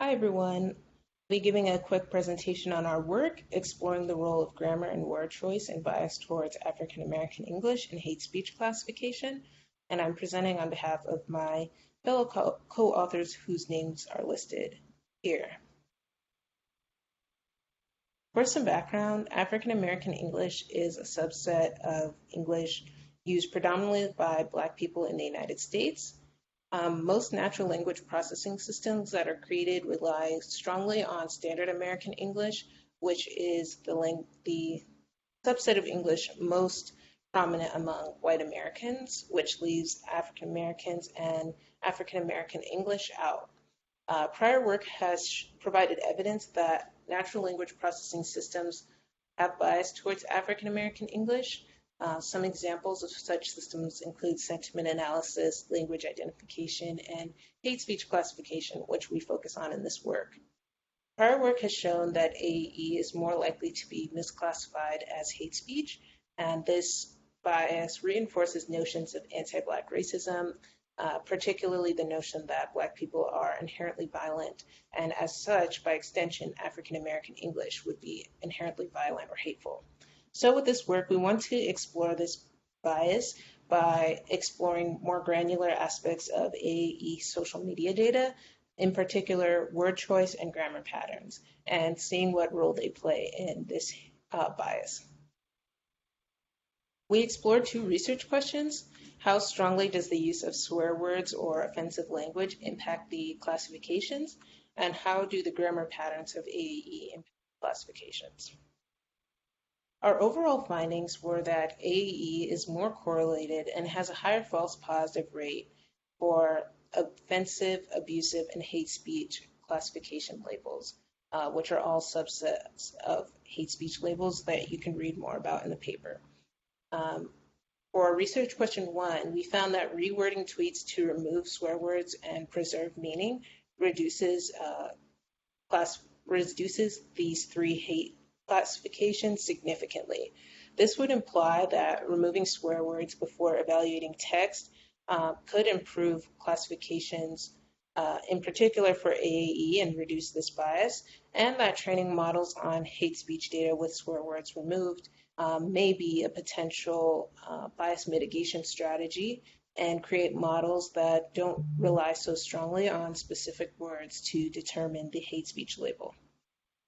Hi everyone. I'll be giving a quick presentation on our work exploring the role of grammar and word choice and bias towards African American English and hate speech classification. And I'm presenting on behalf of my fellow co-authors whose names are listed here. For some background, African American English is a subset of English used predominantly by Black people in the United States. Most natural language processing systems that are created rely strongly on Standard American English, which is the subset of English most prominent among white Americans, which leaves African Americans and African American English out. Prior work has provided evidence that natural language processing systems have bias towards African American English. Some examples of such systems include sentiment analysis, language identification, and hate speech classification, which we focus on in this work. Prior work has shown that AAE is more likely to be misclassified as hate speech, and this bias reinforces notions of anti-Black racism, particularly the notion that Black people are inherently violent, and as such, by extension, African American English would be inherently violent or hateful. So with this work, we want to explore this bias by exploring more granular aspects of AAE social media data, in particular word choice and grammar patterns, and seeing what role they play in this bias. We explored two research questions. How strongly does the use of swear words or offensive language impact the classifications? And how do the grammar patterns of AAE impact classifications? Our overall findings were that AAE is more correlated and has a higher false positive rate for offensive, abusive, and hate speech classification labels, which are all subsets of hate speech labels that you can read more about in the paper. For research question 1, we found that rewording tweets to remove swear words and preserve meaning reduces these three hate classifications significantly. This would imply that removing swear words before evaluating text could improve classifications, in particular for AAE, and reduce this bias, and that training models on hate speech data with swear words removed may be a potential bias mitigation strategy and create models that don't rely so strongly on specific words to determine the hate speech label.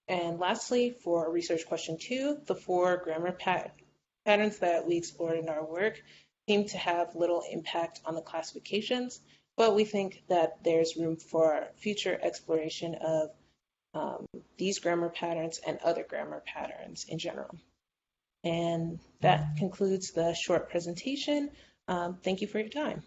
And lastly, for research question 2, the 4 grammar patterns that we explored in our work seem to have little impact on the classifications, but we think that there's room for future exploration of these grammar patterns and other grammar patterns in general. And that concludes the short presentation. Thank you for your time.